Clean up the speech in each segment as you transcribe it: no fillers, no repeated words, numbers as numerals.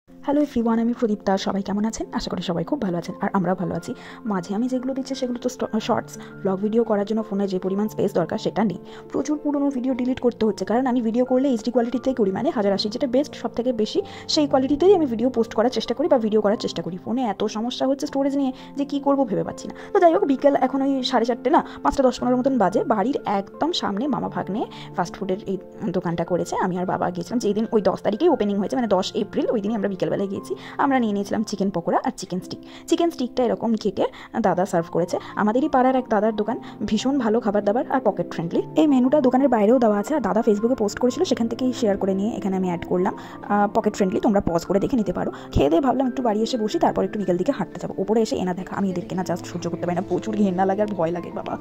Hello everyone, আমি প্রদীপ্তা। সবাই কেমন আছেন? আশা করি সবাই খুব ভালো আছেন, আর আমরাও ভালো আছি। মাঝে আমি যেগুলো দিচ্ছি সেগুলো তো শর্টস ব্লগ ভিডিও করার জন্য ফোনে যে পরিমাণ স্পেস দরকার সেটা নেই। প্রচুর পুরনো ভিডিও ডিলিট করতে হচ্ছে, কারণ আমি ভিডিও করলে এইচডি কোয়ালিটিতেই করি, মানে 1080 যেটা বেস্ট, সব থেকে বেশি সেই কোয়ালিটিতেই আমি ভিডিও পোস্ট করার চেষ্টা করি বা ভিডিও করার চেষ্টা করি। ফোনে এত সমস্যা হচ্ছে স্টোরেজ নিয়ে যে কী করবো ভেবে পাচ্ছি না। তো যাই হোক, বিকেল এখন ওই 4:30 না, 5টা 10-15 মতন বাজে। বাড়ির একদম সামনে মামা ভাগ্নে ফাস্টফুডের এই দোকানটা করেছে। আমি আর বাবা গিয়েছিলাম, যেই দিন ওই 10 তারিখেই ওপেনিং হয়েছে, মানে 10 এপ্রিল, ওই দিনই আমরা বিকেলবেলায় গিয়েছি। আমরা নিয়ে নিয়েছিলাম চিকেন পকোড়া আর চিকেন স্টিকটা এরকম কেটে দাদা সার্ভ করেছে। আমাদেরই পাড়ার এক দাদার দোকান, ভীষণ ভালো খাবার দাবার আর পকেট ফ্রেন্ডলি। এই মেনুটা দোকানের বাইরেও দেওয়া আছে, আর দাদা ফেসবুকে পোস্ট করেছিল, সেখান থেকেই শেয়ার করে নিয়ে এখানে আমি অ্যাড করলাম। পকেট ফ্রেন্ডলি, তোমরা পজ করে দেখে নিতে পারো। খেয়ে দিয়ে ভাবলাম একটু বাড়ি এসে বসি, তারপর একটু বিকেল দিকে হাঁটতে যাবো। ওপরে এসে এনা দেখা, আমি এদেরকে না জাস্ট সহ্য করতে পারি না, প্রচুর ঘেন্না লাগে আর ভয় লাগে বাবা।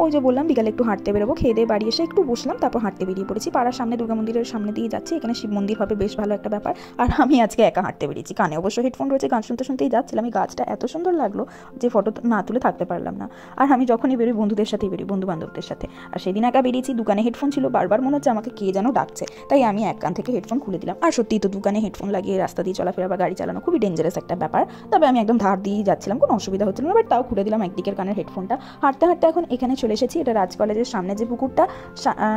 ওই যে বললাম বিকালে একটু হাঁটতে বেরোবো, খেয়ে দিয়ে বাড়ি এসে একটু বসলাম, তারপর হাঁটতে বেরিয়ে পড়েছি। পাড়ার সামনে দুর্গা মন্দিরের সামনে দিয়ে যাচ্ছি, এখানে শিব মন্দির হবে, বেশ ভালো একটা ব্যাপার। আর আমি আজকে একা হাঁটতে বেরিয়েছি, কানে অবশ্য হেডফোন রয়েছে, গান শুনতে শুনতেই যাচ্ছিলাম। এই গাছটা এত সুন্দর লাগলো যে ফটো না তুলে থাকতে পারলাম না। আর আমি যখনই বেরোই বন্ধুদের সাথেই বেরোই, বন্ধু বান্ধবদের সাথে। আর সেদিন একা বেরিয়েছি, দোকানে হেডফোন ছিল, বারবার মনে হচ্ছে আমাকে কে যেন ডাকছে, তাই আমি এক কান থেকে হেডফোন খুলে দিলাম। আর সত্যিই তো দোকানে হেডফোন লাগিয়ে রাস্তা দিয়ে চলাফেরা বা গাড়ি চালানো খুবই ডেঞ্জারাস একটা ব্যাপার। তবে আমি একদম ধার দিয়েই যাচ্ছিলাম, কোনো অসুবিধা হচ্ছিল না, বাট তাও খুলে দিলাম একদিকের কানের হেডফোনটা। হাঁটতে হাঁটতে এখন এখানে চলে এসেছি, এটা রাজ কলেজের সামনে যে পুকুরটা,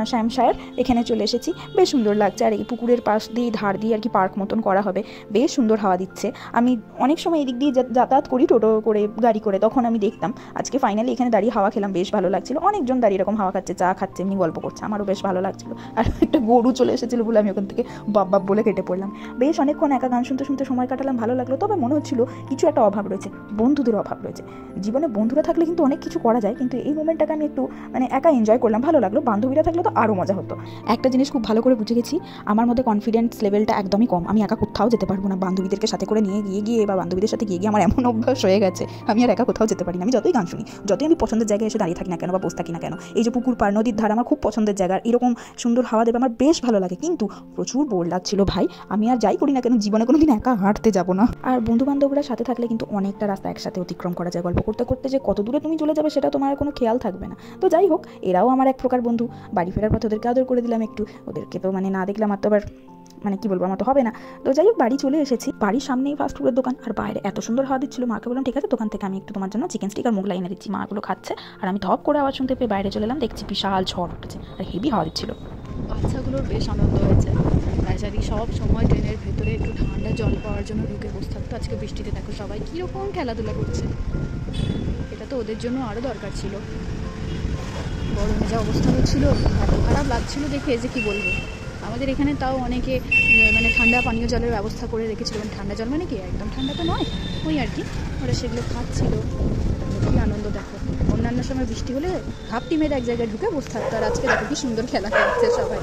শ্যামশায়ের, এখানে চলে এসেছি। বেশ সুন্দর লাগছে। আর এই পুকুরের পাশ দিয়ে ধার দিয়ে আর কি পার্ক মতন করা হবে, বেশ সুন্দর হাওয়া দিচ্ছে। আমি অনেক সময় এদিক দিয়ে যাতায়াত করি টোটো করে, গাড়ি করে, তখন আমি দেখতাম। আজকে ফাইনালি এখানে দাঁড়িয়ে হাওয়া খেলাম, বেশ ভালো লাগছিল। অনেকজন দাঁড়িয়ে এরকম হাওয়া খাচ্ছে, চা খাচ্ছে, এমনি গল্প করছে, আমারও বেশ ভালো লাগছিল। আর একটা গরু চলে এসেছিলো বলে আমি ওখান থেকে বাপ বাপ বলে কেটে পড়লাম। বেশ অনেকক্ষণ একা গান শুনতে শুনতে সময় কাটালাম, ভালো লাগলো। তবে মনে হচ্ছিল কিছু একটা অভাব রয়েছে, বন্ধুদের অভাব রয়েছে। জীবনে বন্ধুরা থাকলে কিন্তু অনেক কিছু করা যায়, কিন্তু এই মোমেন্টটাকে আমি একটু মানে একা এনজয় করলাম, ভালো লাগলো। বান্ধবীরা থাকলে তো আরও মজা হতো। একটা জিনিস খুব ভালো করে বুঝে গেছি, আমার মধ্যে কনফিডেন্স লেভেলটা একদমই কম। আমি একা কোথাও যেতে পারবো না, বান্ধবীদেরকে সাথে করে নিয়ে গিয়ে বা বান্ধবীদের সাথে গিয়ে আমার এমন অভ্যাস হয়ে গেছে, আমি আর একা কোথাও যেতে পারি না। আমি যতই গান শুনি, যতই আমি পছন্দের জায়গায় এসে দাঁড়িয়ে থাকি না কেন বা বসে থাকি না কেন, এই যে পুকুর পাড়, নদীর ধার আমার খুব পছন্দের জায়গা, এরকম সুন্দর হাওয়া দেবে আমার বেশ ভালো লাগে। কিন্তু প্রচুর বোর লাগছিল ভাই, আমি আর যাই করি না কেন জীবনে কোনোদিন একা হাঁটতে যাবো না। আর বন্ধু বান্ধবরা সাথে থাকলে কিন্তু অনেকটা রাস্তা একসাথে অতিক্রম করা যায়, গল্প করতে করতে যে কত দূরে তুমি চলে যাবে সেটা তোমার কোনো খেয়াল থাকবে না। তো যাই হোক, এরাও আমার এক প্রকার বন্ধু। বাড়ি ফেরার পথে ওদেরকে আদর করে দিলাম একটু, ওদেরকে তো মানে না দেখলাম আর তো আবার মানে কি বলবো, আমার তো হবে না। তো যাই হোক, বাড়ি চলে এসেছি। বাড়ির সামনেই ফাস্টফুডের দোকান, আর বাইরে এত সুন্দর হাওয়া দিচ্ছিল, মাকে বললাম ঠিক আছে দোকান থেকে আমি একটু তোমার জন্য চিকেন স্টিক আর মোগলাই এনে দিচ্ছি। মাগুলো খাচ্ছে, আর আমি ধপ করে আওয়াজ শুনতে পেয়ে বাইরে চলে এলাম, দেখছি বিশাল ঝড় উঠেছে আর হেভি হাওয়া দিচ্ছিল। বাচ্চাগুলোর বেশ আনন্দ হয়েছে। বেচারি সব সময় ট্রেনের ভেতরে একটু ঠান্ডা জল পাওয়ার জন্য ঢুকে বসে থাকতো, আজকে বৃষ্টিতে দেখো সবাই কীরকম খেলাধুলা করছে। এটা তো ওদের জন্য আরও দরকার ছিল। গরমে যা অবস্থা হচ্ছিল, এত খারাপ লাগছিল দেখে যে কি বলবো। আমাদের এখানে তাও অনেকে মানে ঠান্ডা পানীয় জলের ব্যবস্থা করে রেখেছিল, মানে ঠান্ডা জল মানে কি একদম ঠান্ডা তো নয়, ওই আর কি, ওরা সেগুলো খাচ্ছিল। কি আনন্দ দেখো, অন্যান্য সময় বৃষ্টি হলে ঘাপটি মেরে এক জায়গায় ঢুকে বসে থাকতো, আর আজকে দেখো কি সুন্দর খেলা করছে সবাই।